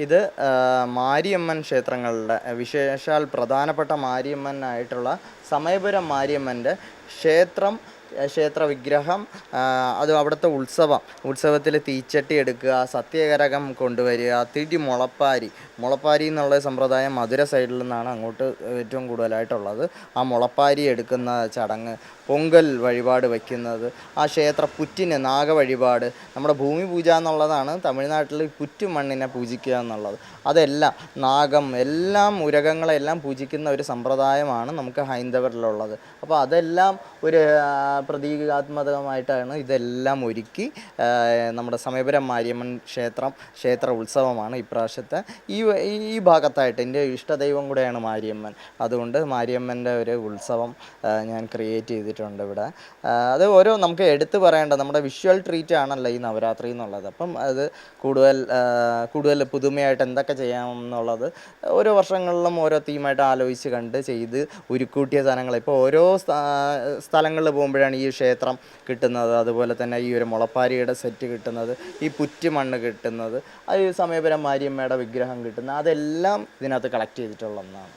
ഇത് മാരിയമ്മൻ ക്ഷേത്രങ്ങളുടെ വിശേഷാൽ പ്രധാനപ്പെട്ട മാരിയമ്മനായിട്ടുള്ള സമയപുരം മാരിയമ്മൻ്റെ ക്ഷേത്രം, ക്ഷേത്ര വിഗ്രഹം, അത് അവിടുത്തെ ഉത്സവത്തിൽ തീച്ചട്ടി എടുക്കുക, സത്യകരകം കൊണ്ടുവരിക, മുളപ്പാരി എന്നുള്ള സമ്പ്രദായം മധുര സൈഡിൽ നിന്നാണ് അങ്ങോട്ട് ഏറ്റവും കൂടുതലായിട്ടുള്ളത്. ആ മുളപ്പാരി എടുക്കുന്ന ചടങ്ങ്, പൊങ്കൽ വഴിപാട് വയ്ക്കുന്നത്, ആ ക്ഷേത്ര പുറ്റിന് നാഗ വഴിപാട്, നമ്മുടെ ഭൂമി പൂജ എന്നുള്ളതാണ് തമിഴ്നാട്ടിൽ പുറ്റു മണ്ണിനെ പൂജിക്കുക എന്നുള്ളത്. അതെല്ലാം നാഗം എല്ലാം ഉരകങ്ങളെല്ലാം പൂജിക്കുന്ന ഒരു സമ്പ്രദായമാണ് നമുക്ക് ഹൈന്ദവരിലുള്ളത്. അപ്പോൾ അതെല്ലാം ഒരു പ്രതീകാത്മകമായിട്ടാണ് ഇതെല്ലാം ഒരുക്കി നമ്മുടെ സമയപുരം മാരിയമ്മൻ ക്ഷേത്ര ഉത്സവമാണ് ഇപ്രാവശ്യത്തെ. ഈ ഭാഗത്തായിട്ട് എൻ്റെ ഇഷ്ടദൈവം കൂടെയാണ് മാരിയമ്മൻ. അതുകൊണ്ട് മാരിയമ്മൻ്റെ ഒരു ഉത്സവം ഞാൻ ക്രിയേറ്റ് ചെയ്തിട്ടുണ്ട് ഇവിടെ. അത് നമുക്ക് എടുത്തു പറയേണ്ട നമ്മുടെ വിഷ്വൽ ട്രീറ്റ് ആണല്ലോ ഈ നവരാത്രി എന്നുള്ളത്. അപ്പം അത് കൂടുതൽ പുതുമയായിട്ട് എന്തൊക്കെ ചെയ്യാമെന്നുള്ളത് ഓരോ വർഷങ്ങളിലും ഓരോ തീമായിട്ട് ആലോചിച്ച് കണ്ട് ചെയ്ത് ഉരുക്കൂട്ടിയ സാധനങ്ങൾ. ഇപ്പോൾ ഓരോ സ്ഥലങ്ങളിൽ പോകുമ്പോഴാണ് ഈ ക്ഷേത്രം കിട്ടുന്നത്, അതുപോലെ തന്നെ ഈ ഒരു മുളപ്പാരിയുടെ സെറ്റ് കിട്ടുന്നത്, ഈ പുറ്റ് മണ്ണ് കിട്ടുന്നത്, അത് സമയപുരം മാരിയമ്മയുടെ വിഗ്രഹം കിട്ടുന്നത്, അതെല്ലാം ഇതിനകത്ത് കളക്ട് ചെയ്തിട്ടുള്ള ഒന്നാണ്.